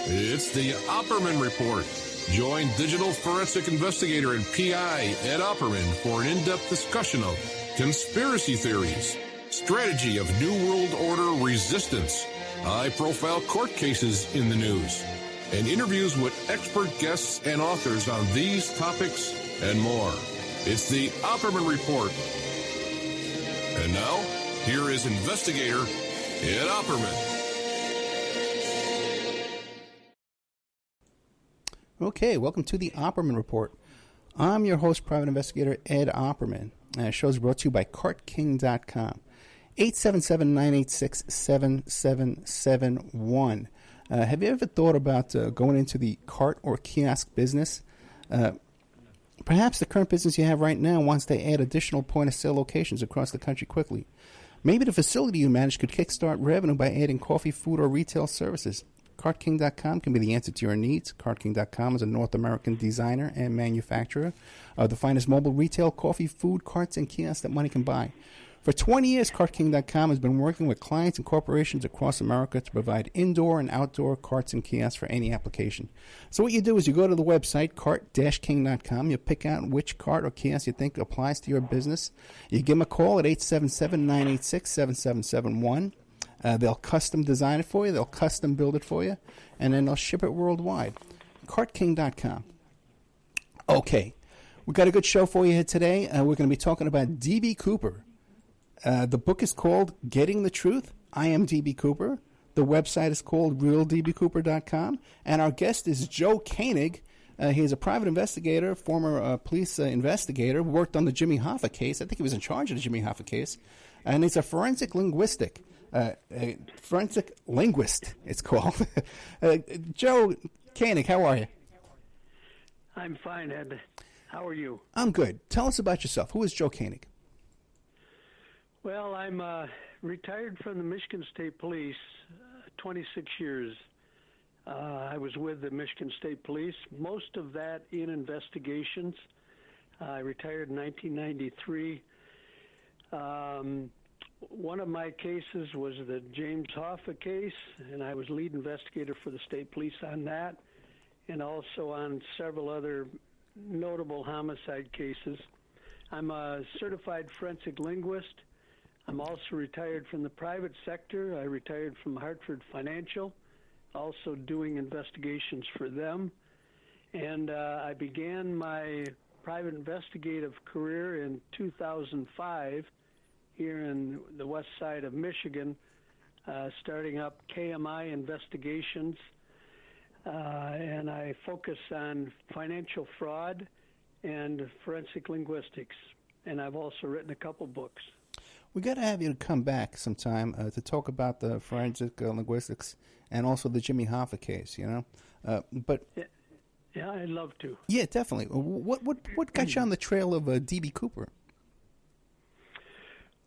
It's the Opperman Report. Join digital forensic investigator and PI Ed Opperman for an in-depth discussion of conspiracy theories, strategy of New World Order resistance, high-profile court cases in the news, and interviews with expert guests and authors on these topics and more. It's the Opperman Report. And now, here is investigator Ed Opperman. Okay, welcome to the Opperman Report. I'm your host, private investigator Ed Opperman. The show is brought to you by CartKing.com. 877-986-7771. Have you ever thought about going into the cart or kiosk business? Perhaps the current business you have right now wants to add additional point-of-sale locations across the country quickly. Maybe the facility you manage could kickstart revenue by adding coffee, food, or retail services. CartKing.com can be the answer to your needs. CartKing.com is a North American designer and manufacturer of the finest mobile retail, coffee, food, carts, and kiosks that money can buy. For 20 years, CartKing.com has been working with clients and corporations across America to provide indoor and outdoor carts and kiosks for any application. So what you do is you go to the website, cart-king.com. You pick out which cart or kiosk you think applies to your business. You give them a call at 877-986-7771. They'll custom design it for you. They'll custom build it for you. And then they'll ship it worldwide. CartKing.com. Okay. We got a good show for you here today. We're going to be talking about D.B. Cooper. The book is called Getting the Truth. I am D.B. Cooper. The website is called realdbcooper.com. And our guest is Joe Koenig. He's a private investigator, former police investigator, worked on the Jimmy Hoffa case. I think he was in charge of the Jimmy Hoffa case. And he's a forensic linguist, it's called. Joe Koenig, how are you? I'm fine, Ed. How are you? I'm good. Tell us about yourself. Who is Joe Koenig? Well, I'm retired from the Michigan State Police, 26 years. I was with the Michigan State Police, most of that in investigations. I retired in 1993. One of my cases was the James Hoffa case, and I was lead investigator for the state police on that, and also on several other notable homicide cases. I'm a certified forensic linguist. I'm also retired from the private sector. I retired from Hartford Financial, also doing investigations for them. And I began my private investigative career in 2005 here in the west side of Michigan, starting up KMI Investigations. And I focus on financial fraud and forensic linguistics. And I've also written a couple books. We got to have you to come back sometime to talk about the forensic linguistics and also the Jimmy Hoffa case, you know. Yeah, I'd love to. Yeah, definitely. What got you on the trail of D.B. Cooper?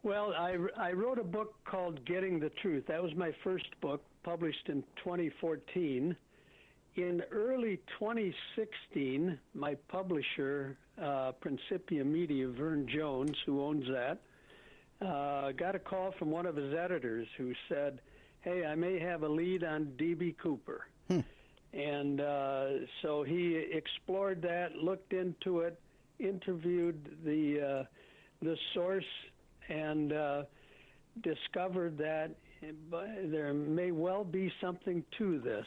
Well, I wrote a book called Getting the Truth. That was my first book, published in 2014. In early 2016, my publisher, Principia Media, Vern Jones, who owns that, got a call from one of his editors who said, "Hey, I may have a lead on D.B. Cooper." And so he explored that, looked into it, interviewed the source, and discovered that there may well be something to this.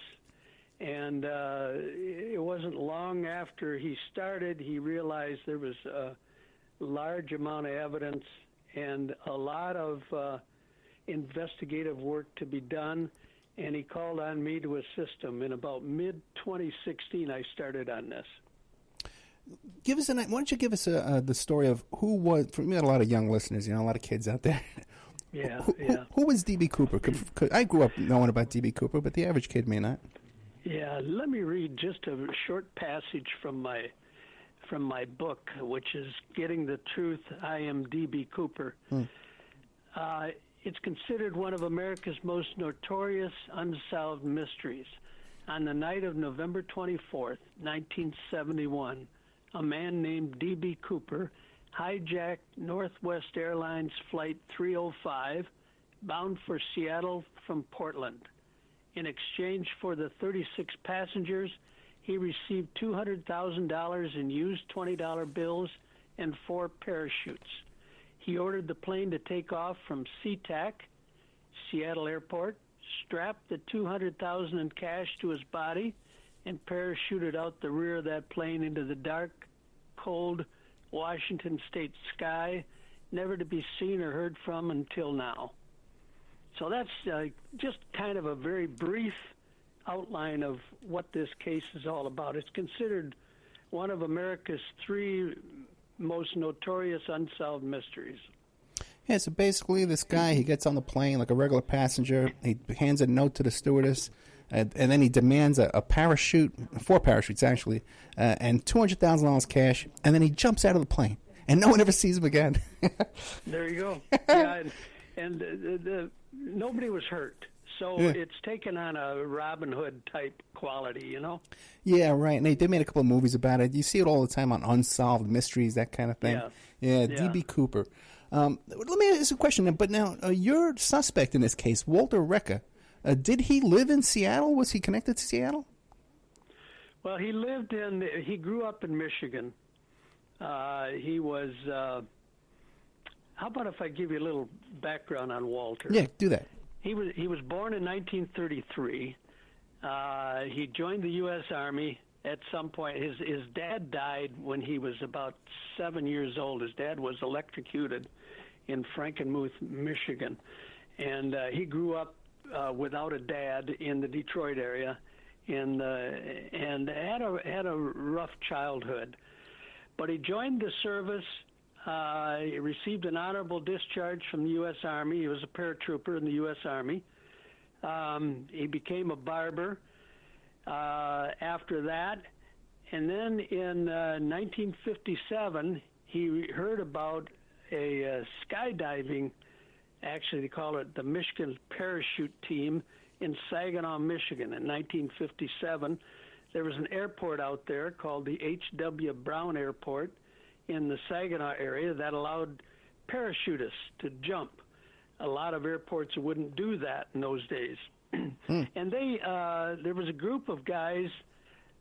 And it wasn't long after he started, he realized there was a large amount of evidence and a lot of investigative work to be done, and he called on me to assist him. In about mid-2016, I started on this. Why don't you give us the story of who was, for me, a lot of young listeners, you know, a lot of kids out there. Yeah, Who was D.B. Cooper? 'Cause I grew up knowing about D.B. Cooper, but the average kid may not. Yeah, let me read just a short passage from my book, which is Getting the Truth, I am D.B. Cooper. It's considered one of America's most notorious unsolved mysteries. On the night of November 24th, 1971, a man named D.B. Cooper hijacked Northwest Airlines Flight 305 bound for Seattle from Portland. In exchange for the 36 passengers, he received $200,000 in used $20 bills and 4 parachutes. He ordered the plane to take off from SeaTac, Seattle Airport, strapped the $200,000 in cash to his body, and parachuted out the rear of that plane into the dark, cold Washington state sky, never to be seen or heard from until now. So that's just kind of a very brief outline of what this case is all about. It's considered one of America's 3 most notorious unsolved mysteries. Yeah, so basically this guy, he gets on the plane like a regular passenger. He hands a note to the stewardess, and then he demands a parachute, 4 parachutes actually, and $200,000 cash, and then he jumps out of the plane, and no one ever sees him again. There you go. Yeah, and nobody was hurt. So it's taken on a Robin Hood type quality, you know? Yeah, right. And they made a couple of movies about it. You see it all the time on Unsolved Mysteries, that kind of thing. Yeah. D.B. Cooper. Let me ask you a question. But now, your suspect in this case, Walter Recca, did he live in Seattle? Was he connected to Seattle? Well, he grew up in Michigan. He was, how about if I give you a little background on Walter? Yeah, do that. He was born in 1933. He joined the U.S. Army at some point. His dad died when he was about 7 years old. His dad was electrocuted in Frankenmuth, Michigan, and he grew up without a dad in the Detroit area, and had a rough childhood. But he joined the service. He received an honorable discharge from the U.S. Army. He was a paratrooper in the U.S. Army. He became a barber after that. And then in 1957, he heard about a skydiving, actually they call it the Michigan Parachute Team in Saginaw, Michigan. In 1957, there was an airport out there called the H.W. Brown Airport in the Saginaw area that allowed parachutists to jump. A lot of airports wouldn't do that in those days. And there was a group of guys,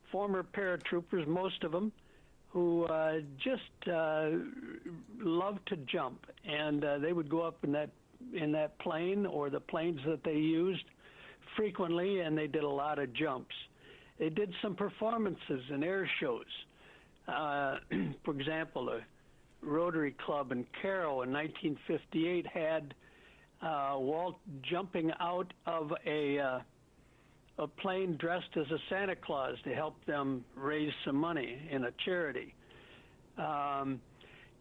former paratroopers, most of them, who just loved to jump, and they would go up in that plane or the planes that they used frequently, and they did a lot of jumps. They did some performances in air shows. For example, the Rotary Club in Carroll in 1958 had Walt jumping out of a plane dressed as a Santa Claus to help them raise some money in a charity.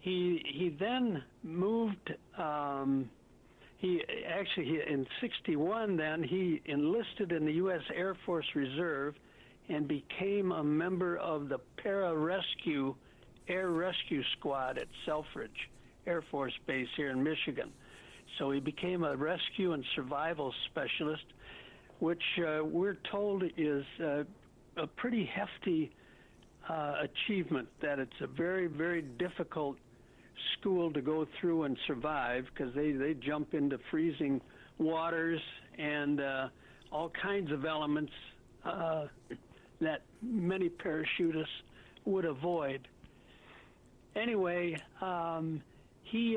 He then moved. He in '61 then he enlisted in the U.S. Air Force Reserve and became a member of the Para-Rescue Air Rescue Squad at Selfridge Air Force Base here in Michigan. So he became a rescue and survival specialist, which we're told is a pretty hefty achievement, that it's a very, very difficult school to go through and survive, because they jump into freezing waters and all kinds of elements that many parachutists would avoid. Anyway, he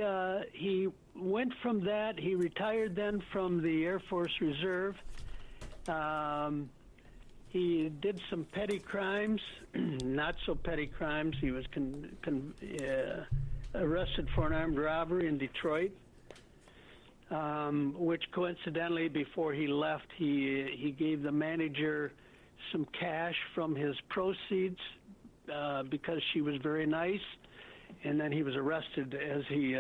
went from that. He retired then from the Air Force Reserve. He did some petty crimes, not so petty crimes. He was arrested for an armed robbery in Detroit, which coincidentally, before he left, he gave the manager some cash from his proceeds because she was very nice, and then he was arrested as he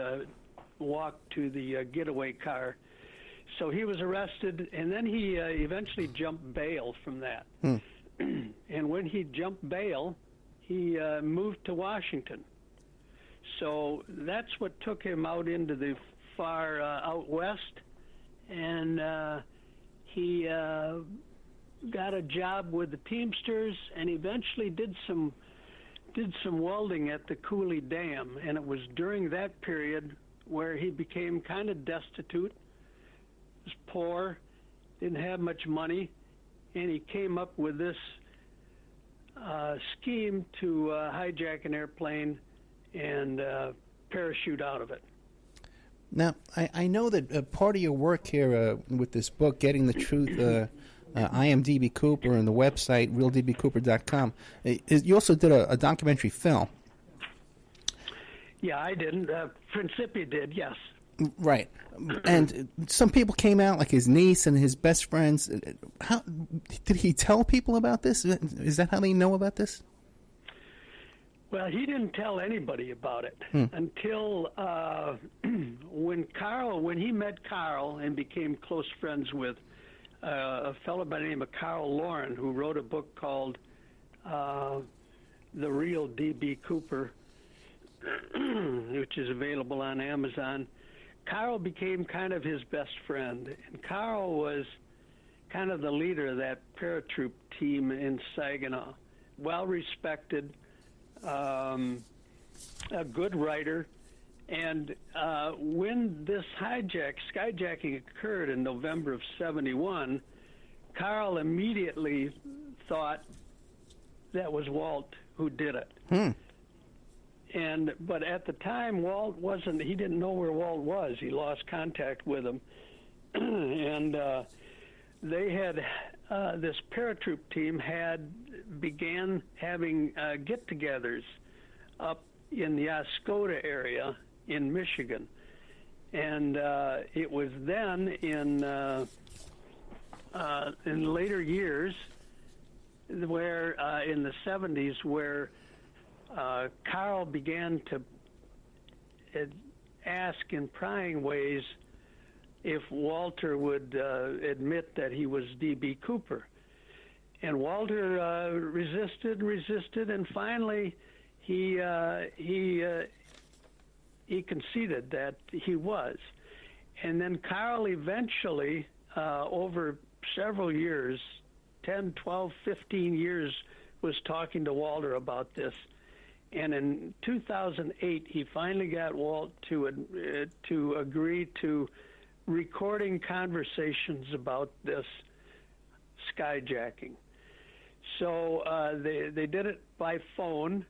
walked to the getaway car. So he was arrested, and then he eventually jumped bail from that. And when he jumped bail, he moved to Washington. So that's what took him out into the far out west, and he got a job with the Teamsters, and eventually did some welding at the Cooley Dam. And it was during that period where he became kind of destitute, was poor, didn't have much money, and he came up with this scheme to hijack an airplane and parachute out of it. Now, I know that part of your work here with this book, Getting the Truth, I am D.B. Cooper, and the website, realdbcooper.com, you also did a documentary film. Yeah, I didn't. Principia did, yes. Right. And some people came out, like his niece and his best friends. How did he tell people about this? Is that how they know about this? Well, he didn't tell anybody about it until when he met Carl and became close friends with a fellow by the name of Carl Lauren, who wrote a book called The Real D.B. Cooper, which is available on Amazon. Carl became kind of his best friend, and Carl was kind of the leader of that paratroop team in Saginaw. Well respected, a good writer, and when this skyjacking occurred in November of '71, Carl immediately thought that was Walt who did it. But at the time, Walt he didn't know where Walt was. He lost contact with him. And they had, this paratroop team began having get-togethers up in the Oscoda area in Michigan. And it was then in later years where, in the 70s, where Carl began to ask in prying ways if Walter would admit that he was D.B. Cooper. And Walter resisted, and finally he conceded that he was. And then Carl eventually, over several years, 10, 12, 15 years, was talking to Walter about this. And in 2008, he finally got Walt to agree to recording conversations about this skyjacking. So they did it by phone.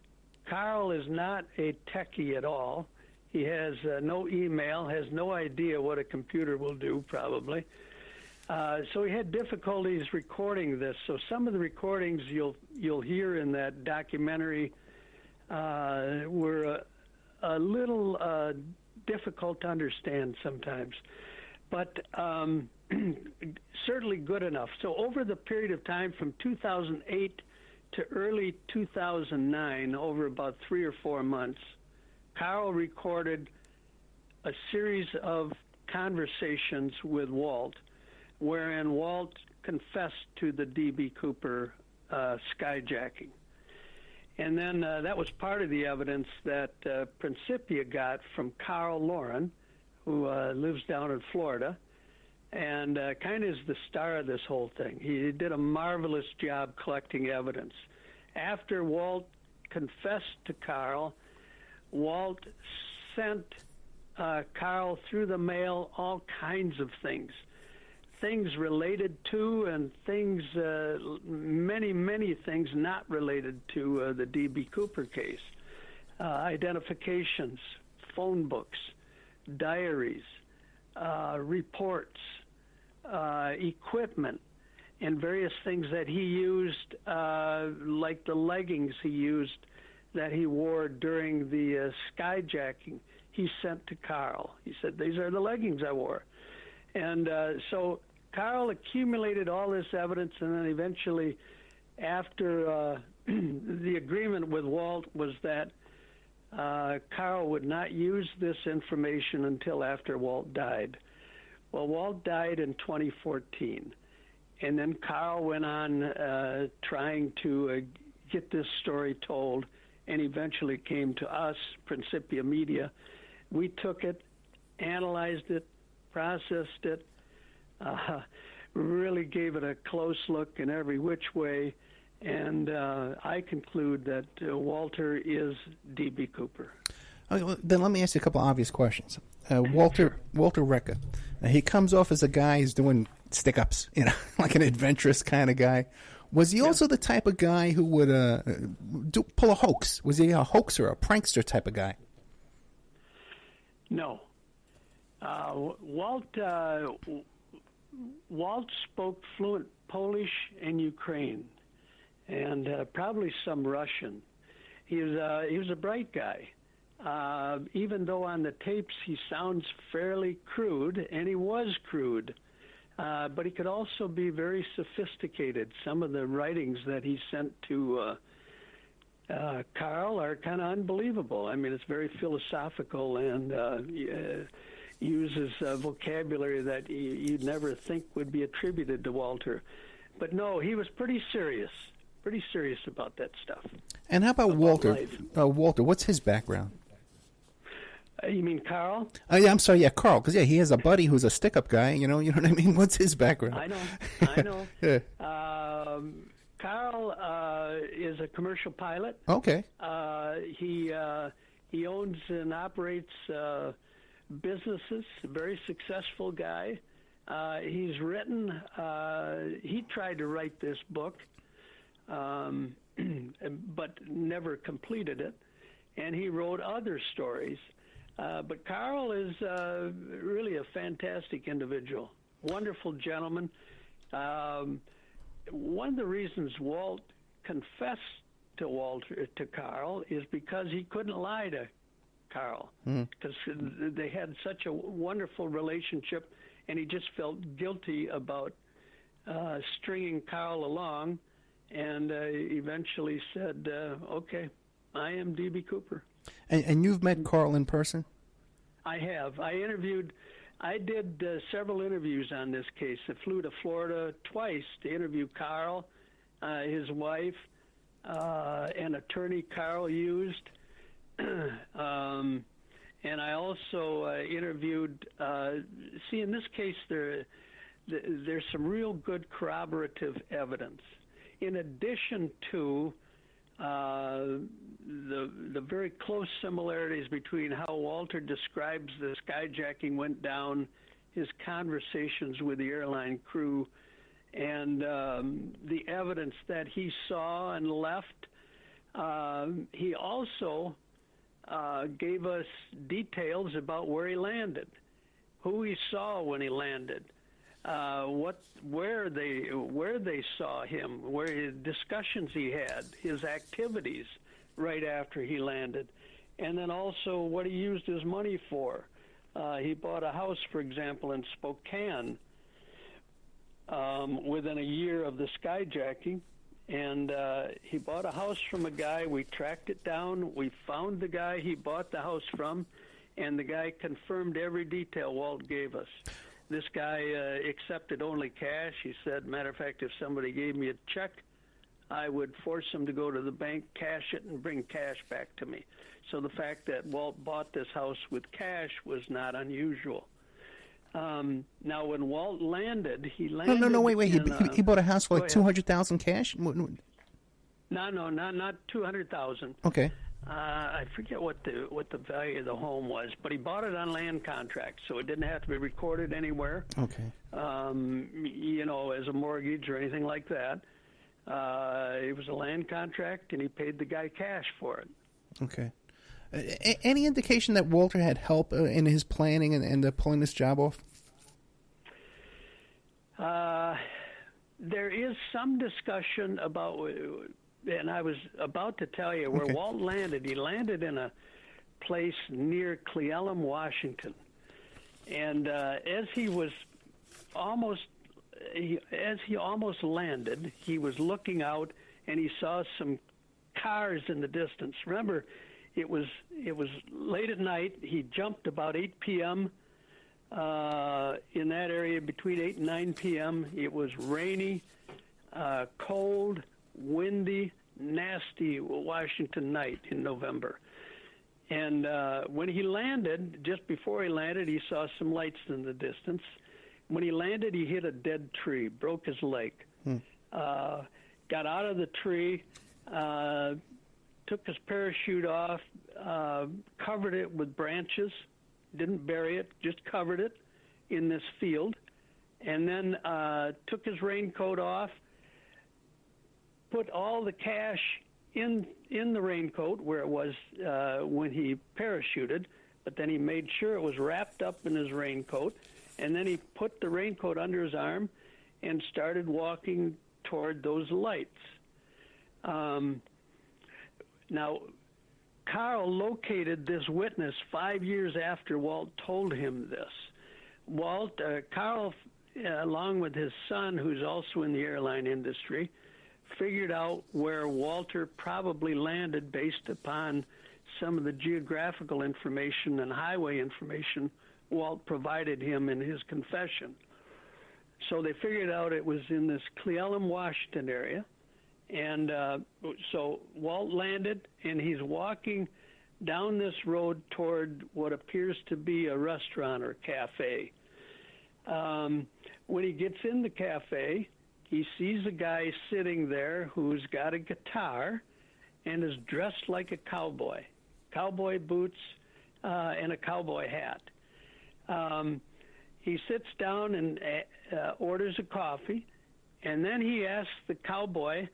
Carl is not a techie at all. He has no email, has no idea what a computer will do, probably. So he had difficulties recording this. So some of the recordings you'll hear in that documentary were a little difficult to understand sometimes, but certainly good enough. So over the period of time from 2008 to early 2009, over about 3 or 4 months, Carl recorded a series of conversations with Walt, wherein Walt confessed to the D.B. Cooper skyjacking. And then that was part of the evidence that Principia got from Carl Lauren, who lives down in Florida, and kind of is the star of this whole thing. He did a marvelous job collecting evidence. After Walt confessed to Carl, Walt sent Carl through the mail all kinds of things related to and things, many things not related to the D.B. Cooper case. Identifications, phone books, diaries, reports, equipment, and various things that he used, like the leggings he used that he wore during the skyjacking, he sent to Carl. He said, "These are the leggings I wore." And so Carl accumulated all this evidence, and then eventually, after the agreement with Walt was that Carl would not use this information until after Walt died. Well, Walt died in 2014, and then Carl went on trying to get this story told, and eventually came to us, Principia Media. We took it, analyzed it, processed it, really gave it a close look in every which way, and I conclude that Walter is D.B. Cooper. Okay, well, then let me ask you a couple obvious questions. Walter Recca, he comes off as a guy who's doing stick-ups, like an adventurous kind of guy. Was he also the type of guy who would pull a hoax? Was he a hoaxer, a prankster type of guy? No. Walt spoke fluent Polish and Ukraine, and probably some Russian. He was a bright guy. Even though on the tapes he sounds fairly crude, and he was crude, but he could also be very sophisticated. Some of the writings that he sent to Carl are kind of unbelievable. I mean, it's very philosophical and uses vocabulary that you'd never think would be attributed to Walter. But no, he was pretty serious about that stuff. And how about Walter? Walter, what's his background? You mean Carl? Yeah, I'm sorry. Yeah, Carl. Because he has a buddy who's a stick-up guy. You know what I mean? What's his background? I know. Yeah. Carl is a commercial pilot. Okay. He owns and operates businesses. A very successful guy. He's written. He tried to write this book, but never completed it. And he wrote other stories. But Carl is really a fantastic individual, wonderful gentleman. One of the reasons Walt confessed to Carl is because he couldn't lie to Carl, because they had such a wonderful relationship, and he just felt guilty about stringing Carl along, and eventually said, "Okay, I am D.B. Cooper." And you've met Carl in person? I have. I did several interviews on this case. I flew to Florida twice to interview Carl, his wife, an attorney Carl used. And I also interviewed, in this case, there's some real good corroborative evidence. In addition to the very close similarities between how Walter describes the skyjacking went down, his conversations with the airline crew, and the evidence that he saw and left. He also gave us details about where he landed, who he saw when he landed, where they saw him, discussions he had, his activities right after he landed, and then also what he used his money for. He bought a house, for example, in Spokane within a year of the skyjacking, and he bought a house from a guy. We tracked it down. We found the guy he bought the house from, and the guy confirmed every detail Walt gave us. This guy accepted only cash. He said, matter of fact, if somebody gave me a check, I would force him to go to the bank, cash it, and bring cash back to me. So the fact that Walt bought this house with cash was not unusual. Now, when Walt landed, he landed... No, wait. He bought a house for like $200,000 cash? No, not $200,000. Okay. I forget what the value of the home was, but he bought it on land contract, so it didn't have to be recorded anywhere. Okay. As a mortgage or anything like that. It was a land contract, and he paid the guy cash for it. Okay. Any indication that Walter had help in his planning and pulling this job off? There is some discussion about, and I was about to tell you, where Walt landed. He landed in a place near Cleellum, Washington. And as he almost landed, he was looking out, and he saw some cars in the distance. Remember, it was late at night. He jumped about 8 p.m. In that area between 8 and 9 p.m. It was rainy, cold, windy, nasty Washington night in November. And when he landed, just before he landed, he saw some lights in the distance. When he landed, he hit a dead tree, broke his leg. Got out of the tree, took his parachute off, covered it with branches, didn't bury it, just covered it in this field, and then took his raincoat off, put all the cash in the raincoat where it was when he parachuted, but then he made sure it was wrapped up in his raincoat, and then he put the raincoat under his arm and started walking toward those lights. Now, Carl located this witness 5 years after Walt told him this. Carl, along with his son, who's also in the airline industry, figured out where Walter probably landed based upon some of the geographical information and highway information Walt provided him in his confession. So they figured out it was in this Cle Elum, Washington area. And so Walt landed, and he's walking down this road toward what appears to be a restaurant or cafe. When he gets in the cafe, he sees a guy sitting there who's got a guitar and is dressed like a cowboy boots and a cowboy hat. He sits down and orders a coffee, and then he asks the cowboy,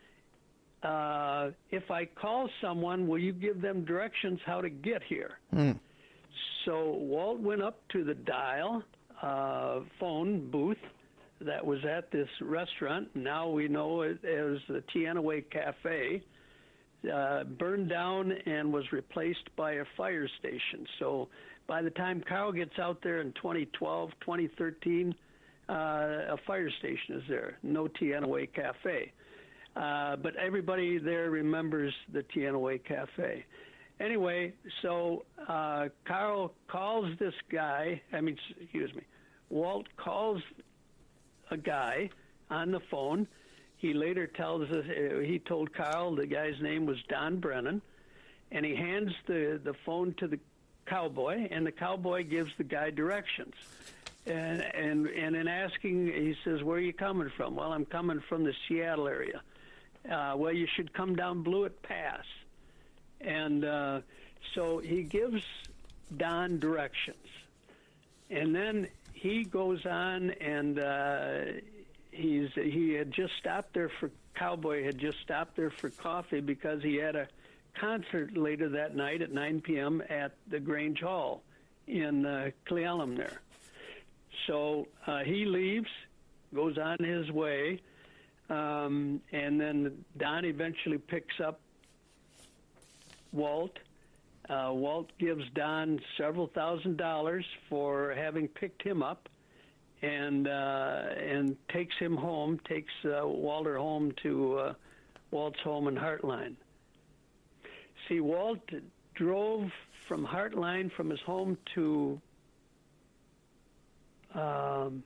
if I call someone, will you give them directions how to get here? So Walt went up to the dial phone booth that was at this restaurant. Now we know it as the Teanaway Cafe. Burned down and was replaced by a fire station. So by the time Carl gets out there in 2012, 2013, a fire station is there. No Teanaway Cafe. But everybody there remembers the Teanaway Cafe. Anyway, so Carl calls this guy, Walt calls a guy on the phone. He later tells us, he told Carl the guy's name was Don Brennan, and he hands the phone to the cowboy, and the cowboy gives the guy directions. And in asking, he says, where are you coming from? Well, I'm coming from the Seattle area. Well, you should come down Blewett Pass. And so he gives Don directions. And then he goes on, and he had just stopped there for Cowboy had just stopped there for coffee because he had a concert later that night at 9 p.m. at the Grange Hall in Cle Elum there. So he leaves, goes on his way, and then Don eventually picks up Walt. Walt gives Don several $1,000s for having picked him up, and takes him home, takes Walter home to Walt's home in Heartline. See, Walt drove from Heartline, from his home to, I'm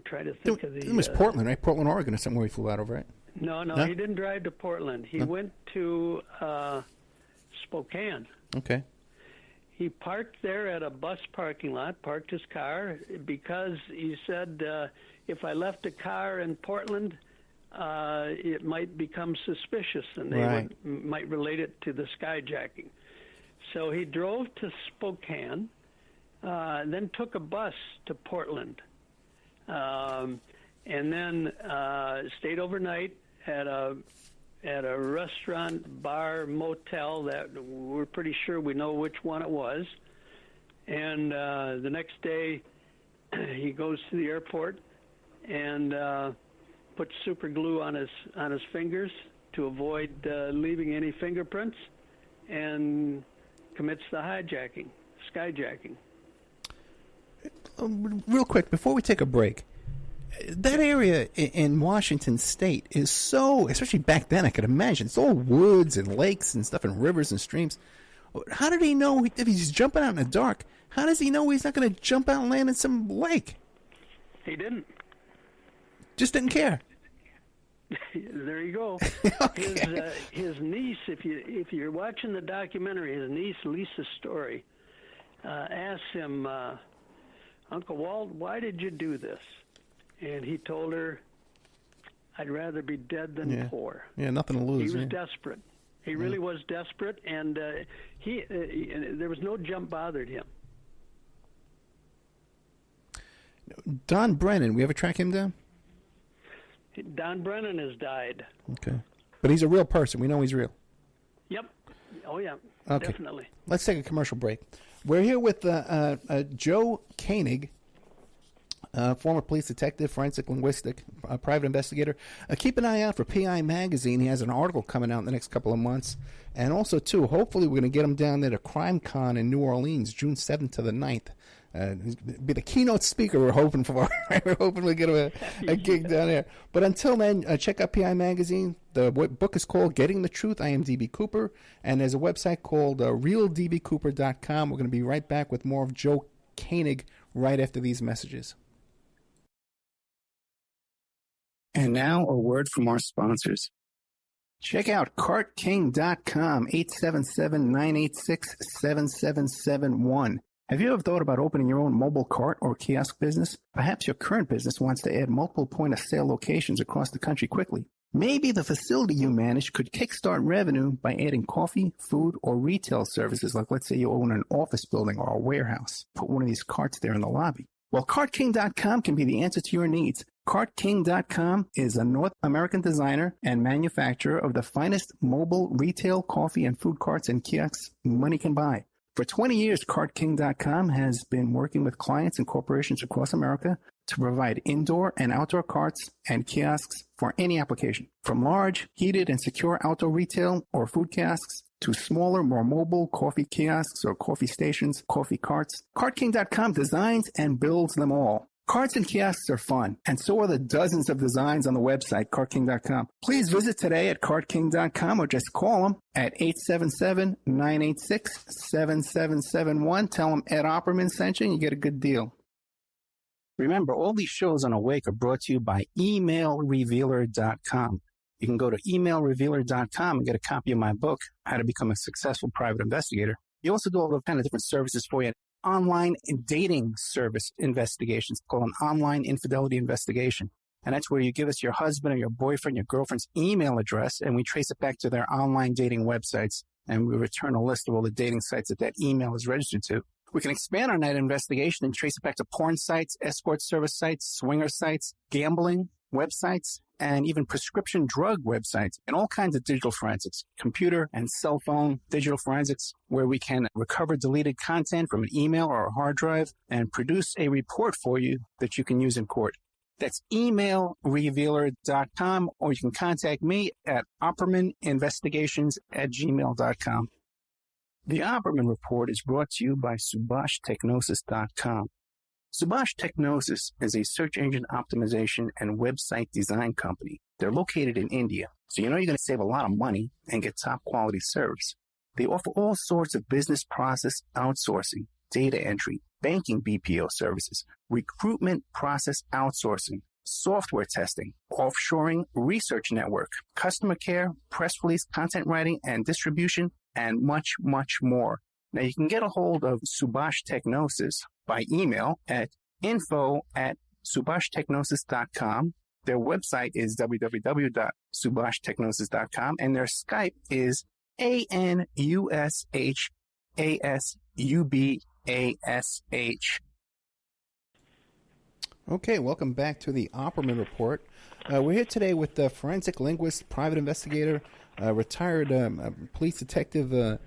trying to think of the... It was Portland, right? Portland, Oregon is somewhere he flew out of, right? No, he didn't drive to Portland. He went to Spokane. Okay. He parked there at a bus parking lot, parked his car, because he said, if I left a car in Portland, it might become suspicious, and they might relate it to the skyjacking. So he drove to Spokane, then took a bus to Portland, and then stayed overnight at a restaurant, bar, motel that we're pretty sure we know which one it was. And the next day, he goes to the airport and puts super glue on his fingers to avoid leaving any fingerprints, and commits the skyjacking. Real quick, before we take a break, that area in Washington State is so, especially back then, I could imagine, it's all woods and lakes and stuff and rivers and streams. How did he know if he's jumping out in the dark? How does he know he's not going to jump out and land in some lake? He didn't. Just didn't care. There you go. Okay. His niece, if you're watching the documentary, his niece Lisa Story asked him, Uncle Walt, why did you do this? And he told her, I'd rather be dead than poor. Yeah, nothing to lose. He was desperate. He really was desperate, and there was no jump bothered him. Don Brennan, we ever track him down? Don Brennan has died. Okay. But he's a real person. We know he's real. Yep. Oh, yeah. Okay. Definitely. Let's take a commercial break. We're here with Joe Koenig, former police detective, forensic linguistic, private investigator. Keep an eye out for PI Magazine. He has an article coming out in the next couple of months. And also, too, hopefully we're going to get him down there to Crime Con in New Orleans, June 7th to the 9th. He's be the keynote speaker we're hoping for. We're hoping we'll get him a gig down there. But until then, check out PI Magazine. The book is called Getting the Truth. I am DB Cooper. And there's a website called realdbcooper.com. We're going to be right back with more of Joe Koenig right after these messages. And now a word from our sponsors. Check out cartking.com, 877-986-7771. Have you ever thought about opening your own mobile cart or kiosk business? Perhaps your current business wants to add multiple point-of-sale locations across the country quickly. Maybe the facility you manage could kickstart revenue by adding coffee, food, or retail services, like let's say you own an office building or a warehouse. Put one of these carts there in the lobby. Well, CartKing.com can be the answer to your needs. CartKing.com is a North American designer and manufacturer of the finest mobile retail coffee and food carts and kiosks money can buy. For 20 years, CartKing.com has been working with clients and corporations across America to provide indoor and outdoor carts and kiosks for any application. From large, heated, and secure outdoor retail or food kiosks to smaller, more mobile coffee kiosks or coffee stations, coffee carts, CartKing.com designs and builds them all. Carts and kiosks are fun, and so are the dozens of designs on the website, CartKing.com. Please visit today at CartKing.com or just call them at 877-986-7771. Tell them Ed Opperman sent you and you get a good deal. Remember, all these shows on Awake are brought to you by emailrevealer.com. You can go to emailrevealer.com and get a copy of my book, How to Become a Successful Private Investigator. You also do all those kind of different services for you. Online dating service investigations called an online infidelity investigation. And that's where you give us your husband or your boyfriend, your girlfriend's email address, and we trace it back to their online dating websites. And we return a list of all the dating sites that email is registered to. We can expand on that investigation and trace it back to porn sites, escort service sites, swinger sites, gambling websites, and even prescription drug websites, and all kinds of digital forensics, computer and cell phone digital forensics, where we can recover deleted content from an email or a hard drive and produce a report for you that you can use in court. That's emailrevealer.com, or you can contact me at oppermaninvestigations@gmail.com. The Opperman Report is brought to you by SubhashTechnosis.com. Subash Technosis is a search engine optimization and website design company. They're located in India, so you know you're going to save a lot of money and get top quality service. They offer all sorts of business process outsourcing, data entry, banking BPO services, recruitment process outsourcing, software testing, offshoring, research network, customer care, press release, content writing and distribution, and much, much more. Now, you can get a hold of Subash Technosis by email at info@subashtechnosis.com. Their website is www.subashtechnosis.com, and their Skype is ANUSHASUBASH. Okay, welcome back to the Opperman Report. We're here today with the forensic linguist, private investigator, retired police detective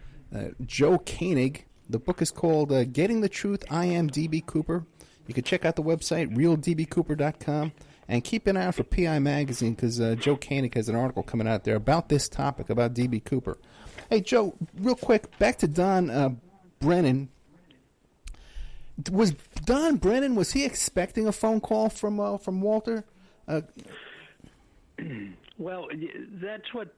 Joe Koenig. The book is called Getting the Truth. I am DB Cooper. You can check out the website, realdbcooper.com, and keep an eye out for PI Magazine because Joe Koenig has an article coming out there about this topic, about DB Cooper. Hey, Joe, real quick, back to Don Brennan. Was Don Brennan, was he expecting a phone call from Walter? Well, that's what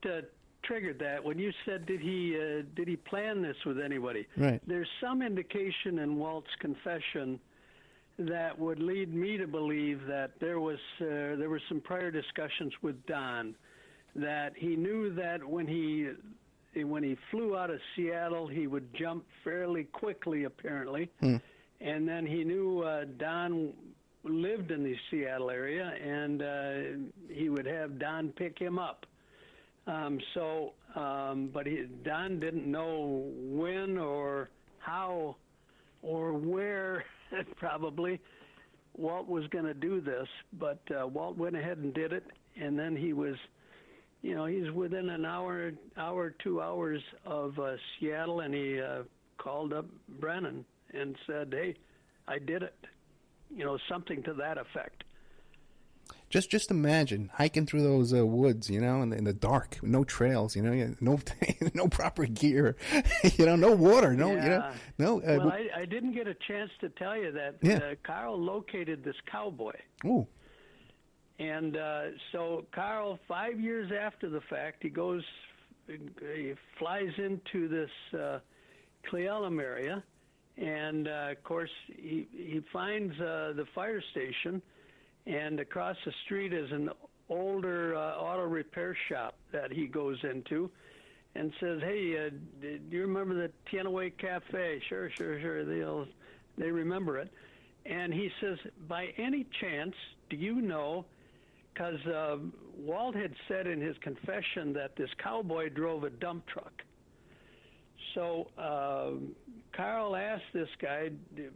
triggered that. When you said, did he plan this with anybody? Right. There's some indication in Walt's confession that would lead me to believe that there were some prior discussions with Don, that he knew that when he flew out of Seattle, he would jump fairly quickly, apparently, and then he knew Don lived in the Seattle area, and he would have Don pick him up. But Don didn't know when or how or where, probably, Walt was going to do this, but Walt went ahead and did it, and then he was, he's within an hour, 2 hours of Seattle, and he called up Brennan and said, "Hey, I did it," something to that effect. Just imagine hiking through those woods, in the dark, no trails, no no proper gear, no water, no. Well, I didn't get a chance to tell you that Carl located this cowboy. Ooh. And so Carl, 5 years after the fact, he flies into this Cle Elum area, and of course he finds the fire station. And across the street is an older auto repair shop that he goes into and says, "Hey, do you remember the Tianaway Cafe?" Sure. They remember it. And he says, "By any chance, do you know," because Walt had said in his confession that this cowboy drove a dump truck. So Carl asked this guy,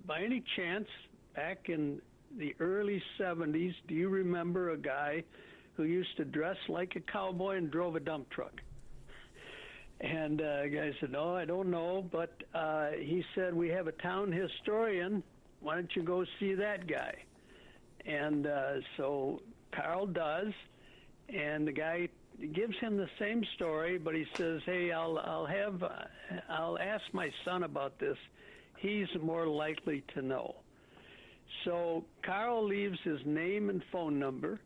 "By any chance, back in the early 70s, do you remember a guy who used to dress like a cowboy and drove a dump truck?" And the guy said, "No, I don't know," but he said, "We have a town historian. Why don't you go see that guy?" And so Carl does, and the guy gives him the same story, but he says, "Hey, I'll ask my son about this. He's more likely to know." So Carl leaves his name and phone number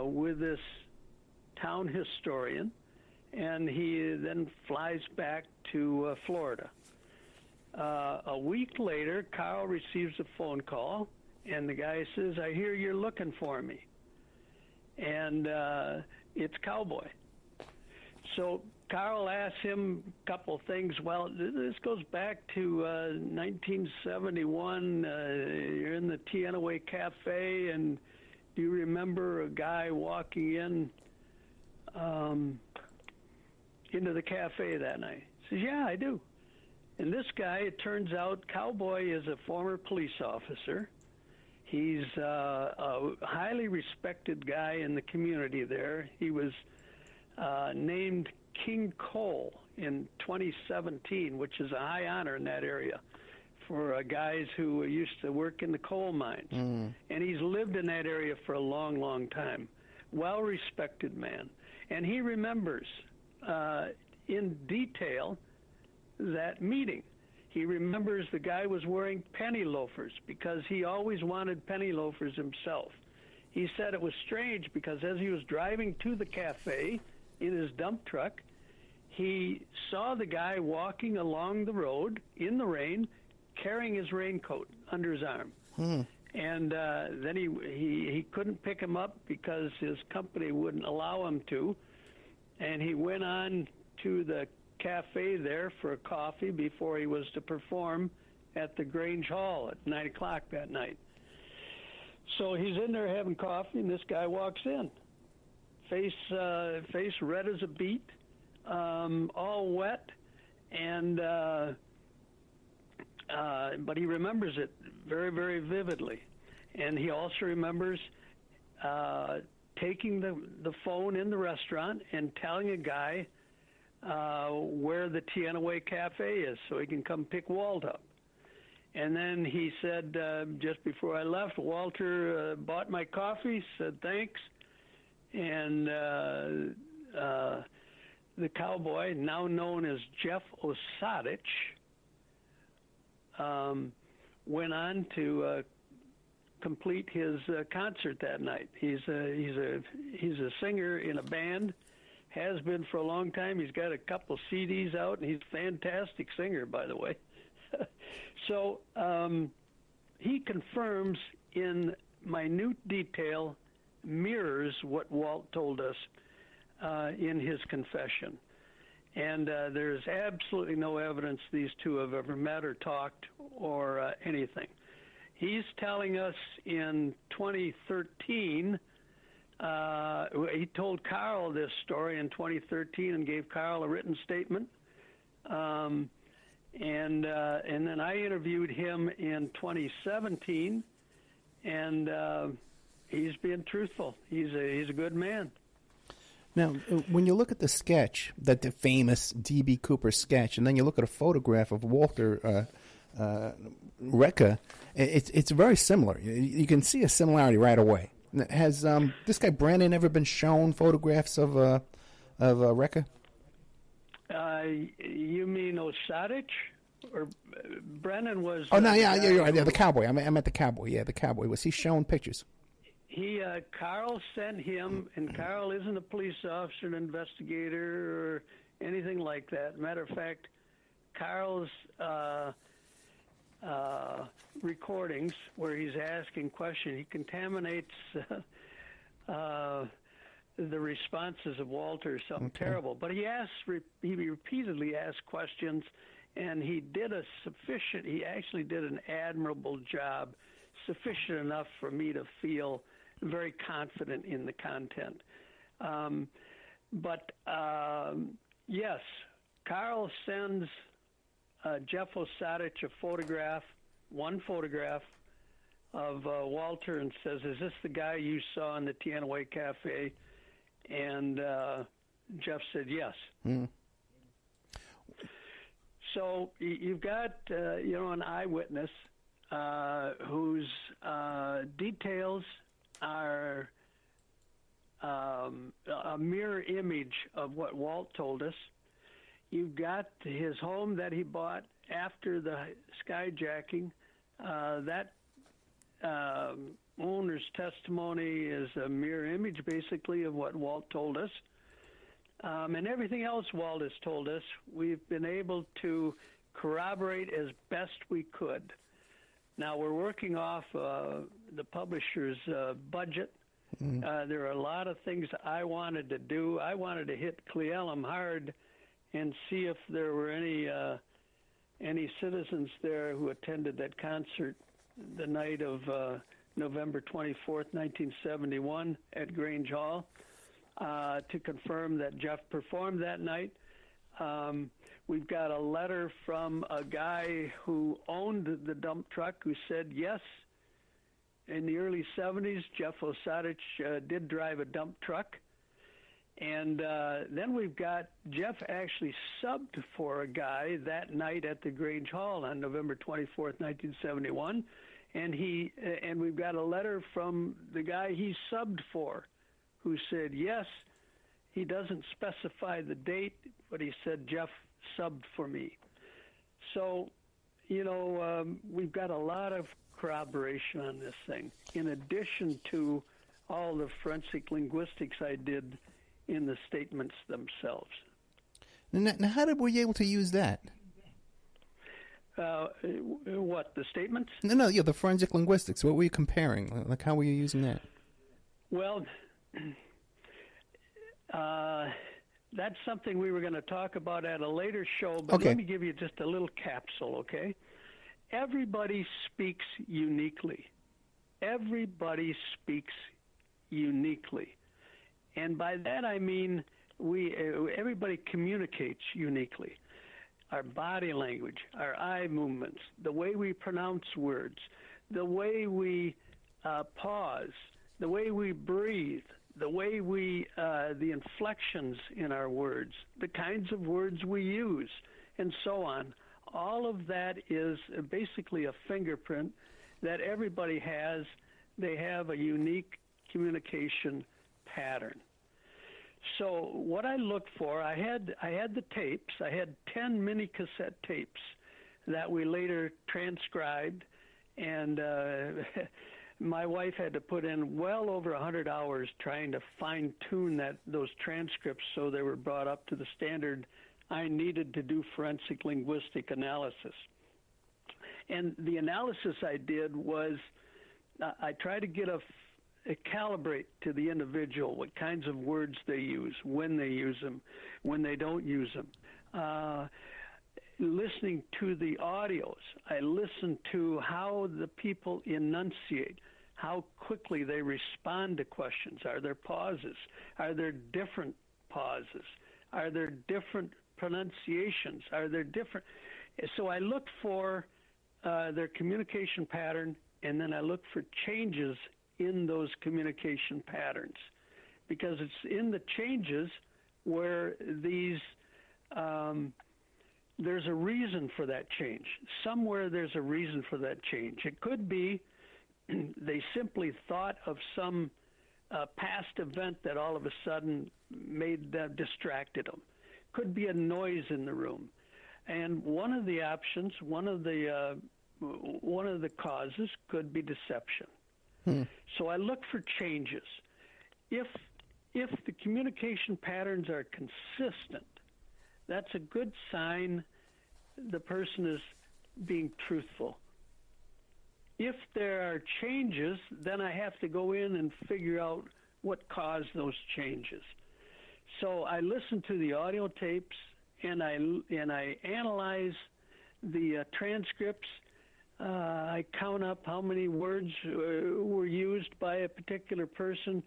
with this town historian, and he then flies back to Florida. A week later, Carl receives a phone call, and the guy says, "I hear you're looking for me." And it's Cowboy. So Carl asks him a couple things. Well, this goes back to 1971. You're in the Tianaway Cafe, and do you remember a guy walking into the cafe that night? He says, "Yeah, I do." And this guy, it turns out, Cowboy is a former police officer. He's a highly respected guy in the community there. He was named King Cole in 2017, which is a high honor in that area for guys who used to work in the coal mines. And he's lived in that area for a long, long time. Well-respected man. And he remembers in detail that meeting. He remembers the guy was wearing penny loafers because he always wanted penny loafers himself. He said it was strange because as he was driving to the cafe in his dump truck, he saw the guy walking along the road in the rain, carrying his raincoat under his arm. And then he couldn't pick him up because his company wouldn't allow him to. And he went on to the cafe there for a coffee before he was to perform at the Grange Hall at 9 o'clock that night. So he's in there having coffee, and this guy walks in. Face red as a beet, all wet, and but he remembers it very, very vividly. And he also remembers taking the phone in the restaurant and telling a guy where the Tianaway Cafe is so he can come pick Walt up. And then he said, just before I left, Walter bought my coffee, said thanks, and the cowboy, now known as Jeff Osadich, went on to complete his concert that night. He's a singer in a band, has been for a long time. He's got a couple CDs out, and he's a fantastic singer, by the way. So he confirms in minute detail, mirrors what Walt told us in his confession. And there's absolutely no evidence these two have ever met or talked or anything. He's telling us in 2013, he told Carl this story in 2013 and gave Carl a written statement. And then I interviewed him in 2017, and he's being truthful. He's a good man. Now, when you look at the sketch, the famous D.B. Cooper sketch, and then you look at a photograph of Walter Recca, it's very similar. You can see a similarity right away. Has this guy Brennan ever been shown photographs of Recca? You mean Osadich? Or Brennan was... Oh, no, yeah, you're right. Yeah, the cowboy. I meant the cowboy. Yeah, the cowboy. Was he shown pictures? Carl sent him, and Carl isn't a police officer, an investigator, or anything like that. Matter of fact, Carl's recordings where he's asking questions, he contaminates the responses of Walter, something terrible. But he repeatedly asked questions, and he actually did an admirable job, sufficient enough for me to feel very confident in the content. Yes, Carl sends Jeff Osadich one photograph of Walter, and says, "Is this the guy you saw in the Tianaway Cafe?" And Jeff said yes. Mm. So you've got an eyewitness whose details are a mirror image of what Walt told us. You've got his home that he bought after the skyjacking. That owner's testimony is a mirror image, basically, of what Walt told us. And everything else Walt has told us, we've been able to corroborate as best we could. Now, we're working off the publisher's budget. There are a lot of things I wanted to do. I wanted to hit Cle Elum hard and see if there were any citizens there who attended that concert the night of November 24th, 1971 at Grange Hall, to confirm that Jeff performed that night. We've got a letter from a guy who owned the dump truck who said, yes, in the early 70s, Jeff Osadich did drive a dump truck. And then we've got Jeff actually subbed for a guy that night at the Grange Hall on November 24th, 1971. And we've got a letter from the guy he subbed for who said, yes, he doesn't specify the date, but he said, Jeff subbed for me. So, we've got a lot of corroboration on this thing, in addition to all the forensic linguistics I did in the statements themselves. Now, how were you able to use that? What, the statements? No, the forensic linguistics. What were you comparing? Like, how were you using that? Well, that's something we were going to talk about at a later show, but okay. Let me give you just a little capsule, okay? Everybody speaks uniquely. Everybody speaks uniquely. And by that I mean everybody communicates uniquely. Our body language, our eye movements, the way we pronounce words, the way we pause, the way we breathe, the way the inflections in our words, the kinds of words we use, and so on. All of that is basically a fingerprint that everybody has. They have a unique communication pattern. So what I looked for, I had the tapes. I had 10 mini cassette tapes that we later transcribed, and my wife had to put in well over 100 hours trying to fine-tune those transcripts so they were brought up to the standard I needed to do forensic linguistic analysis. And the analysis I did was I tried to get a calibrate to the individual, what kinds of words they use, when they use them, when they don't use them. Listening to the audios, I listened to how the people enunciate, how quickly they respond to questions. Are there pauses? Are there different pauses? Are there different pronunciations? Are there different? So I looked for their communication pattern and then I look for changes in those communication patterns, because it's in the changes where these there's a reason for that change. Somewhere there's a reason for that change. It could be they simply thought of some past event that all of a sudden distracted them. Could be a noise in the room, and one of the options, one of the causes could be deception. So I look for changes. If the communication patterns are consistent, that's a good sign the person is being truthful. If there are changes, then I have to go in and figure out what caused those changes. So I listen to the audio tapes, and I analyze the transcripts. I count up how many words were used by a particular person.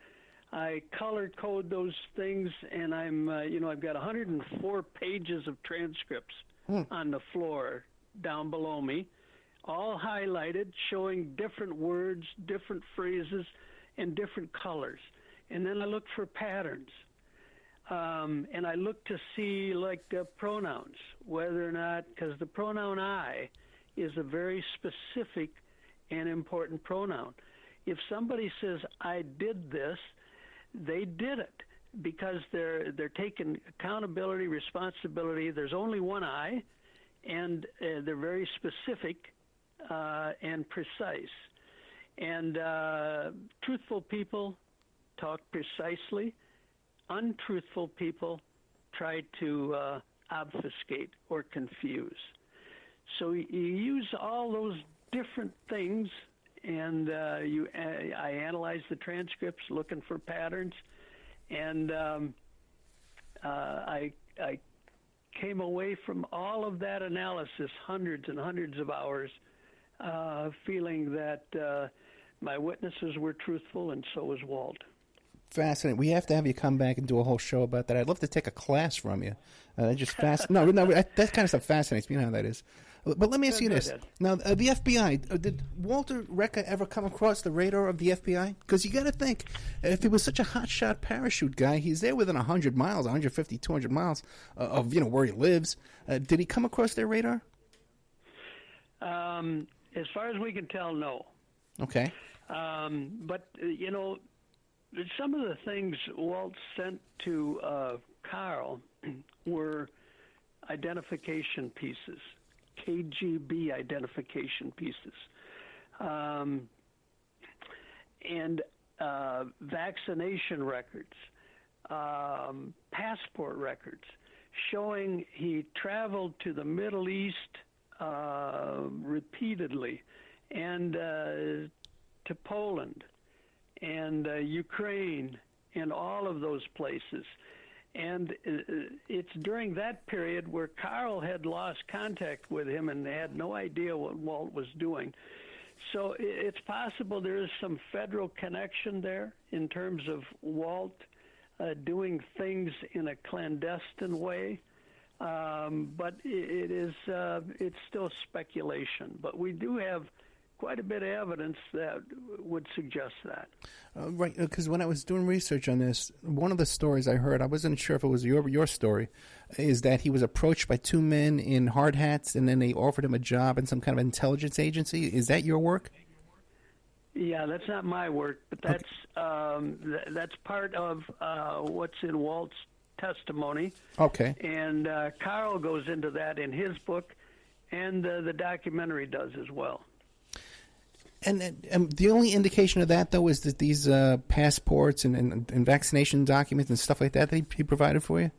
I color code those things, and I've got 104 pages of transcripts on the floor down below me, all highlighted, showing different words, different phrases, and different colors. And then I look for patterns. And I look to see, pronouns, whether or not, because the pronoun I is a very specific and important pronoun. If somebody says, I did this, they did it, because they're taking accountability, responsibility. There's only one I, and they're very specific and precise. And truthful people talk precisely. Untruthful people try to obfuscate or confuse. So you use all those different things, and I analyze the transcripts looking for patterns, and I came away from all of that analysis, hundreds and hundreds of hours, feeling that my witnesses were truthful, and so was Walt. Fascinating. We have to have you come back and do a whole show about that. I'd love to take a class from you. That kind of stuff fascinates me. You know how that is. But let me ask you this. Now, the FBI, did Walter Recker ever come across the radar of the FBI? Because you got to think, if he was such a hotshot parachute guy, he's there within 100 miles, 150, 200 miles of where he lives. Did he come across their radar? As far as we can tell, no. Okay. But, some of the things Walt sent to Carl were identification pieces, KGB identification pieces, and vaccination records, passport records, showing he traveled to the Middle East repeatedly, and to Poland, and Ukraine, and all of those places. And it's during that period where Carl had lost contact with him and had no idea what Walt was doing. So it's possible there is some federal connection there in terms of Walt doing things in a clandestine way. But it's still speculation. But we do have quite a bit of evidence that would suggest that. Right, because when I was doing research on this, one of the stories I heard, I wasn't sure if it was your story, is that he was approached by two men in hard hats, and then they offered him a job in some kind of intelligence agency. Is that your work? Yeah, that's not my work, but that's part of what's in Walt's testimony. Okay. And Carl goes into that in his book, and the documentary does as well. And the only indication of that, though, is that these passports and vaccination documents and stuff like that he provided for you?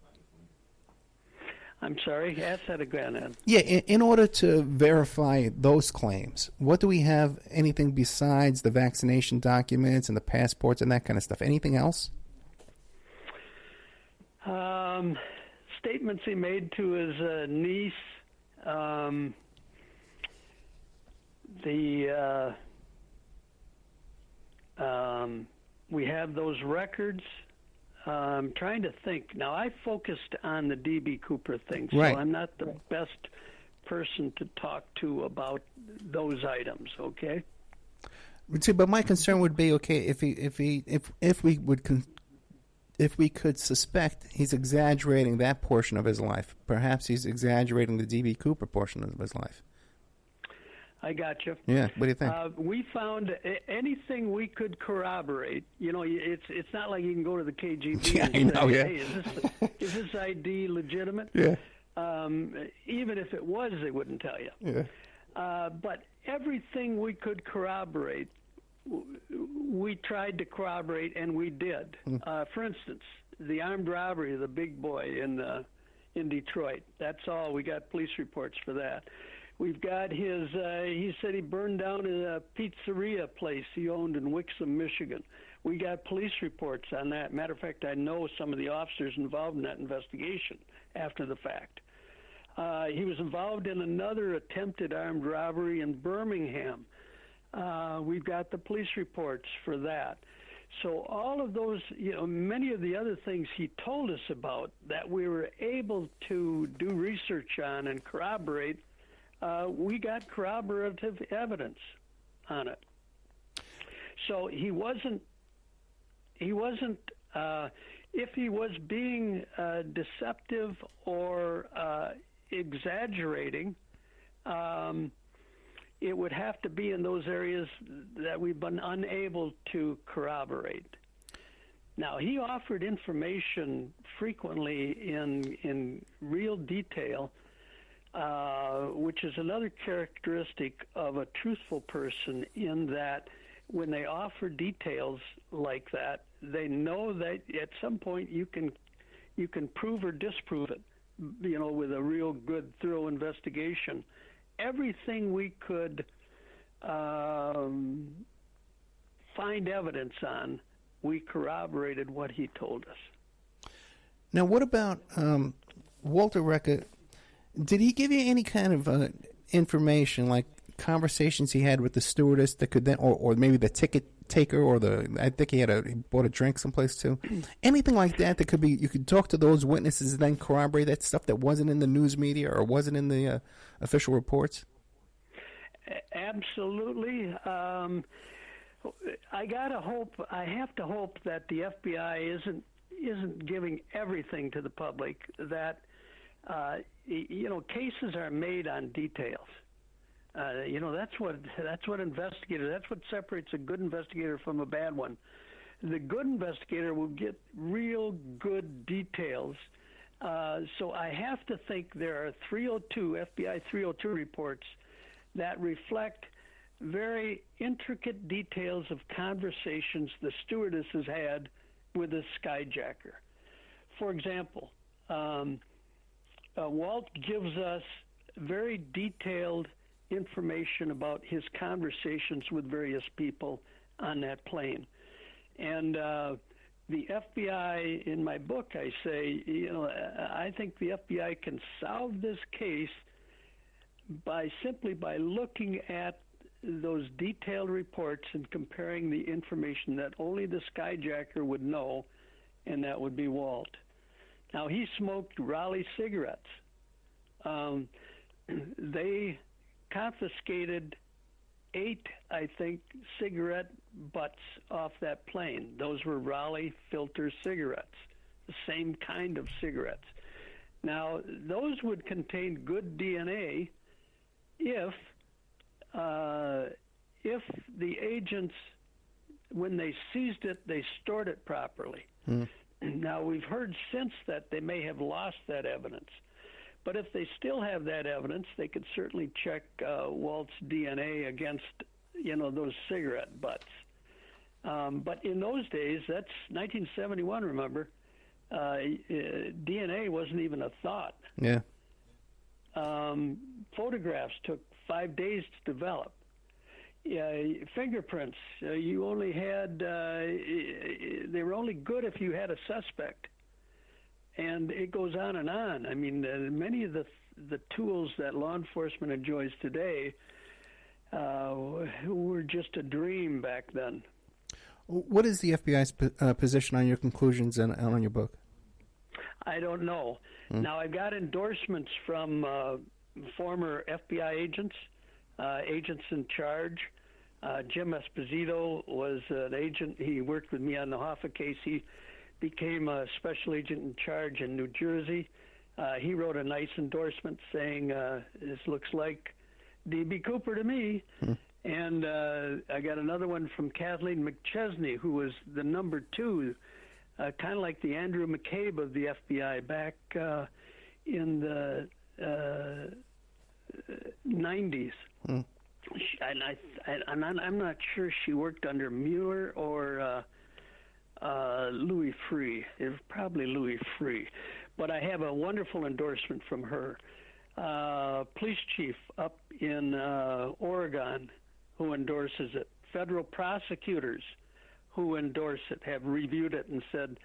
I'm sorry, ask that again, Ed. Yeah, in order to verify those claims, what do we have, anything besides the vaccination documents and the passports and that kind of stuff? Anything else? Statements he made to his niece, we have those records. I'm trying to think. Now, I focused on the D.B. Cooper thing, so right. I'm not the best person to talk to about those items, okay? See, but my concern would be, okay, if we could suspect he's exaggerating that portion of his life, perhaps he's exaggerating the D.B. Cooper portion of his life. I got you. Yeah, what do you think? We found anything we could corroborate. You know, it's not like you can go to the KGB Yeah, and I know, say, yeah. hey, is this ID legitimate? Yeah. Even if it was, they wouldn't tell you. Yeah. But everything we could corroborate, we tried to corroborate, and we did. For instance, the armed robbery of the big boy in Detroit. That's all. We got police reports for that. We've got his, he said he burned down a pizzeria place he owned in Wixom, Michigan. We got police reports on that. Matter of fact, I know some of the officers involved in that investigation after the fact. He was involved in another attempted armed robbery in Birmingham. We've got the police reports for that. So all of those, you know, many of the other things he told us about that we were able to do research on and corroborate, we got corroborative evidence on it. So he wasn't if he was being deceptive or exaggerating, it would have to be in those areas that we've been unable to corroborate. Now, he offered information frequently in real detail, which is another characteristic of a truthful person, in that when they offer details like that, they know that at some point you can prove or disprove it, you know, with a real good, thorough investigation. Everything we could find evidence on, we corroborated what he told us. Now, what about Walter Recker? Did he give you any kind of information, like conversations he had with the stewardess that could then, or maybe the ticket taker, or I think he bought a drink someplace too? Anything like that could be, you could talk to those witnesses and then corroborate that stuff that wasn't in the news media or wasn't in the official reports? Absolutely. I have to hope that the FBI isn't giving everything to the public. That you know, cases are made on details. You know, that's what investigators. That's what separates a good investigator from a bad one. The good investigator will get real good details. So I have to think there are FBI 302 reports that reflect very intricate details of conversations the stewardesses had with the skyjacker. For example, Walt gives us very detailed information about his conversations with various people on that plane. And the FBI, in my book, I say, you know, I think the FBI can solve this case simply by looking at those detailed reports and comparing the information that only the skyjacker would know, and that would be Walt. Now, he smoked Raleigh cigarettes. They confiscated 8, I think, cigarette butts off that plane. Those were Raleigh filter cigarettes, the same kind of cigarettes. Now, those would contain good DNA if the agents, when they seized it, they stored it properly. Now, we've heard since that they may have lost that evidence. But if they still have that evidence, they could certainly check Walt's DNA against, you know, those cigarette butts. But in those days, that's 1971, remember, DNA wasn't even a thought. Yeah. Photographs took 5 days to develop. Fingerprints, you only had, they were only good if you had a suspect. And it goes on and on. I mean, many of the tools that law enforcement enjoys today were just a dream back then. What is the FBI's position on your conclusions and on your book? I don't know. Now, I got endorsements from former FBI agents, agents in charge. Jim Esposito was an agent. He worked with me on the Hoffa case. He became a special agent in charge in New Jersey. He wrote a nice endorsement saying, this looks like D.B. Cooper to me. And I got another one from Kathleen McChesney, who was the number 2, kind of like the Andrew McCabe of the FBI back in the 90s. And I'm not sure she worked under Mueller or Louis Freeh. It was probably Louis Freeh. But I have a wonderful endorsement from her. Police chief up in Oregon who endorses it. Federal prosecutors who endorse it have reviewed it and said,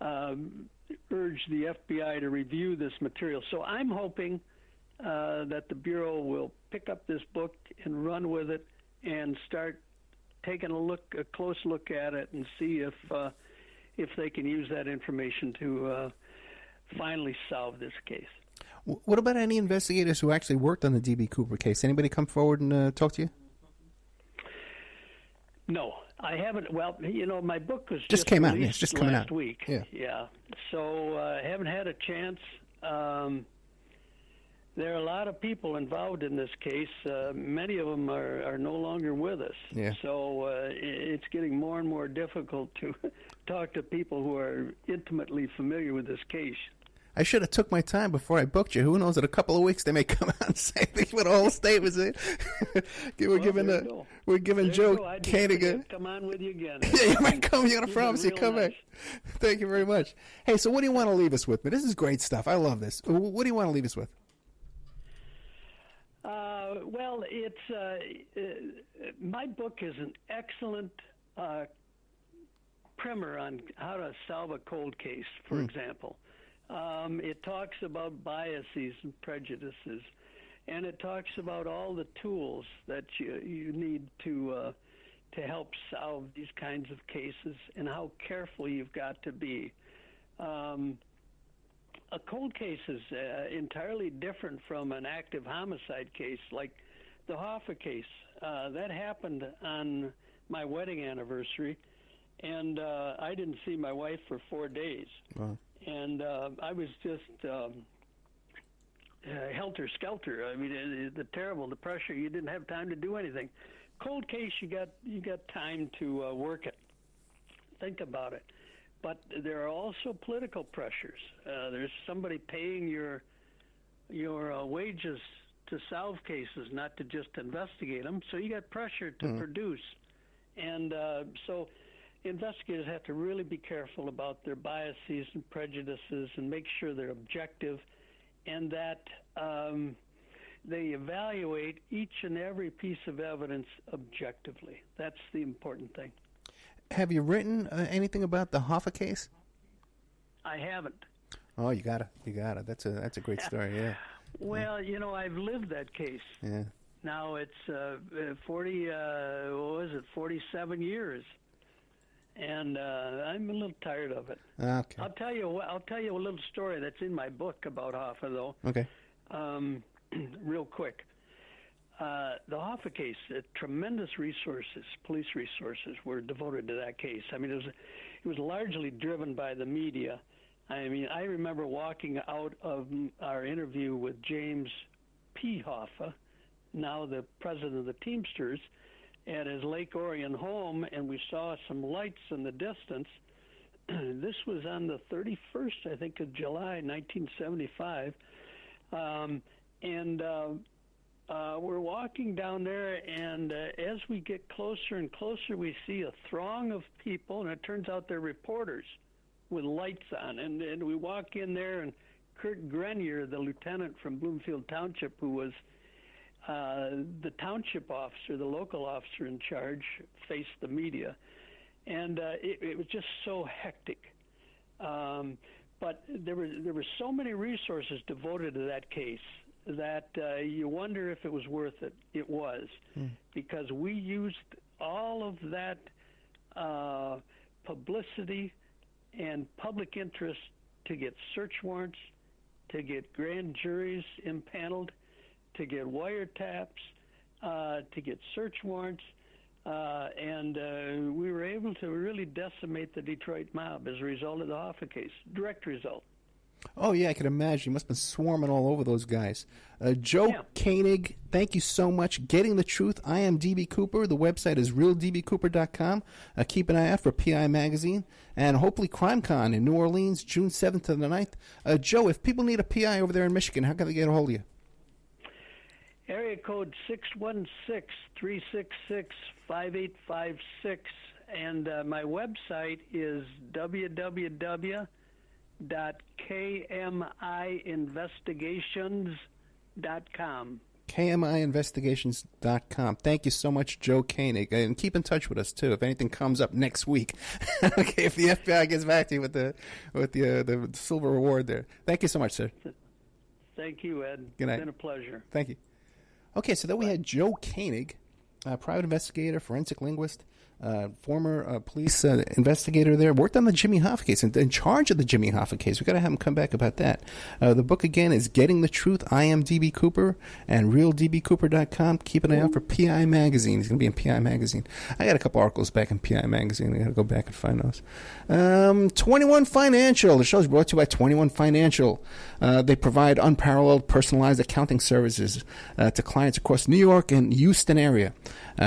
urge the FBI to review this material. So I'm hoping that the Bureau will pick up this book and run with it and start taking a close look at it and see if they can use that information to finally solve this case. What about any investigators who actually worked on the D.B. Cooper case? Anybody come forward and talk to you? No, I haven't. Well, my book was just came out. Yeah, it's just coming last out week. Yeah. So I haven't had a chance. There are a lot of people involved in this case. Many of them are no longer with us. Yeah. So it's getting more and more difficult to talk to people who are intimately familiar with this case. I should have took my time before I booked you. Who knows? In a couple of weeks, they may come out and say what the whole state was in. We're giving Joe Koenig. Come on with you again. Yeah, you might come. You're going to promise you come back. Thank you very much. Hey, so what do you want to leave us with? This is great stuff. I love this. What do you want to leave us with? Well, it's my book is an excellent primer on how to solve a cold case, for example. It talks about biases and prejudices, and it talks about all the tools that you need to help solve these kinds of cases and how careful you've got to be. A cold case is entirely different from an active homicide case like the Hoffa case. That happened on my wedding anniversary, and I didn't see my wife for 4 days. Wow. And I was just helter-skelter. I mean, the pressure, you didn't have time to do anything. Cold case, you got time to work it. Think about it. But there are also political pressures. There's somebody paying your wages to solve cases, not to just investigate them. So you got pressure to produce. And so investigators have to really be careful about their biases and prejudices and make sure they're objective and that they evaluate each and every piece of evidence objectively. That's the important thing. Have you written anything about the Hoffa case? I haven't. Oh, you gotta. That's a great story. Yeah. Well, I've lived that case. Yeah. Now it's 47 years, and I'm a little tired of it. Okay. I'll tell you a little story that's in my book about Hoffa, though. Okay. Real quick. The Hoffa case, tremendous resources, police resources, were devoted to that case. I mean, it was largely driven by the media. I mean, I remember walking out of our interview with James P. Hoffa, now the president of the Teamsters, at his Lake Orion home, and we saw some lights in the distance. This was on the 31st, I think, of July, 1975. We're walking down there, and as we get closer and closer, we see a throng of people, and it turns out they're reporters with lights on. And we walk in there, and Kurt Grenier, the lieutenant from Bloomfield Township, who was the township officer, the local officer in charge, faced the media. And it was just so hectic. But there were so many resources devoted to that case that you wonder if it was worth it. It was, because we used all of that publicity and public interest to get search warrants, to get grand juries impaneled, to get wiretaps, to get search warrants. and we were able to really decimate the Detroit mob as a result of the Hoffa case. Direct result. Oh, yeah, I can imagine. You must have been swarming all over those guys. Joe Koenig, thank you so much. Getting the Truth. I am DB Cooper. The website is realdbcooper.com. Keep an eye out for PI Magazine. And hopefully CrimeCon in New Orleans, June 7th to the 9th. Joe, if people need a PI over there in Michigan, how can they get a hold of you? Area code 616-366-5856. And my website is www.kmiinvestigations.com. KMIinvestigations.com. Thank you so much, Joe Koenig. And keep in touch with us, too, if anything comes up next week. Okay, if the FBI gets back to you with the silver reward there. Thank you so much, sir. Thank you, Ed. Good night. It's been a pleasure. Thank you. Okay, so then we had Joe Koenig, private investigator, forensic linguist, former police investigator there, worked on the Jimmy Hoffa case, and in charge of the Jimmy Hoffa case. We've got to have him come back about that. The book, again, is Getting the Truth. I am DB Cooper, and realdbcooper.com. Keep an eye out for PI Magazine. He's going to be in PI Magazine. I got a couple articles back in PI Magazine. I got to go back and find those. 21 Financial. The show is brought to you by 21 Financial. They provide unparalleled personalized accounting services to clients across New York and Houston area.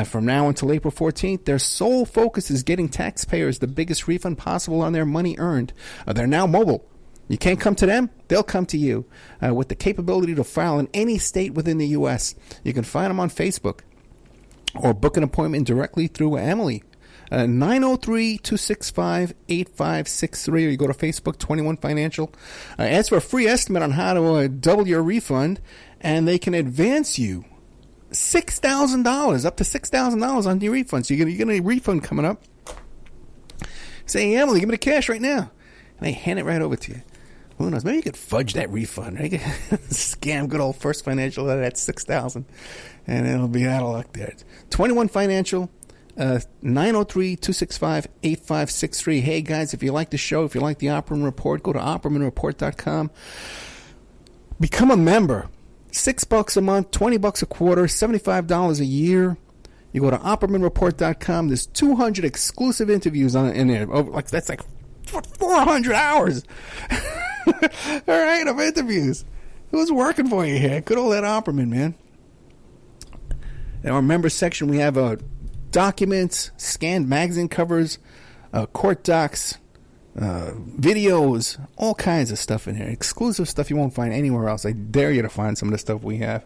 From now until April 14th, their sole focus is getting taxpayers the biggest refund possible on their money earned. They're now mobile. You can't come to them, they'll come to you. With the capability to file in any state within the U.S. You can find them on Facebook or book an appointment directly through Emily. 903-265-8563, or you go to Facebook, 21 Financial. Ask for a free estimate on how to double your refund, and they can advance you $6,000, up to $6,000 on your refund. So you're getting a refund coming up. Say, hey, Emily, give me the cash right now. And they hand it right over to you. Who knows? Maybe you could fudge that refund. Right? Scam good old First Financial out of that $6,000. And it'll be out of luck there. 21 Financial, 903-265-8563. Hey, guys, if you like the show, if you like the Opperman Report, go to OppermanReport.com. Become a member. $6 a month, $20 a quarter, $75 a year. You go to OppermanReport.com. There's 200 exclusive interviews in there. That's like 400 hours. All right, of interviews. Who's working for you here? Good old Ed Opperman, man. In our members section, we have documents, scanned magazine covers, court docs, videos, all kinds of stuff in here. Exclusive stuff you won't find anywhere else. I dare you to find some of the stuff we have.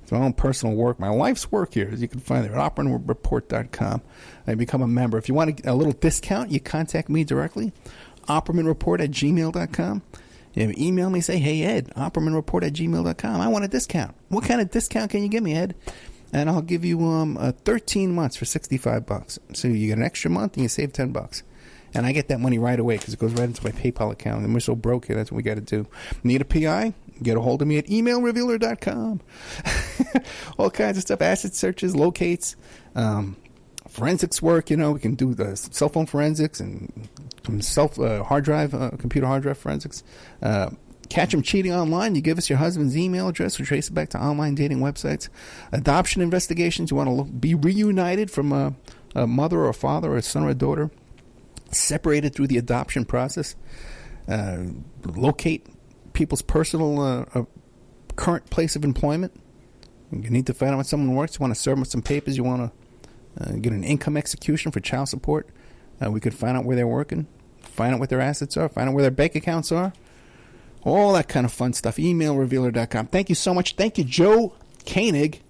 It's my own personal work, my life's work here, as you can find it at OppermanReport.com. I become a member. If you want a little discount, you contact me directly, OppermanReport@gmail.com. You email me, say, hey, Ed, OppermanReport@gmail.com. I want a discount. What kind of discount can you give me, Ed? And I'll give you 13 months for $65. So you get an extra month and you save $10. And I get that money right away because it goes right into my PayPal account. And we're so broke here, that's what we got to do. Need a PI? Get a hold of me at emailrevealer.com. All kinds of stuff, asset searches, locates, forensics work. You know, we can do the cell phone forensics and computer hard drive forensics. Catch them cheating online. You give us your husband's email address. We trace it back to online dating websites. Adoption investigations. You want to be reunited from a mother or a father or a son or a daughter, separated through the adoption process. Locate people's personal current place of employment. You need to find out when someone works. You want to serve them with some papers. You want to get an income execution for child support. We could find out where they're working, find out what their assets are, find out where their bank accounts are. All that kind of fun stuff. Emailrevealer.com. Thank you so much. Thank you, Joe Koenig.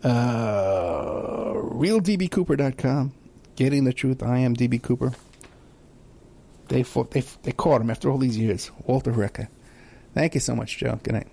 RealDBCooper.com. Getting the Truth. I am DB Cooper. They caught him after all these years. Walter Recker. Thank you so much, Joe. Good night.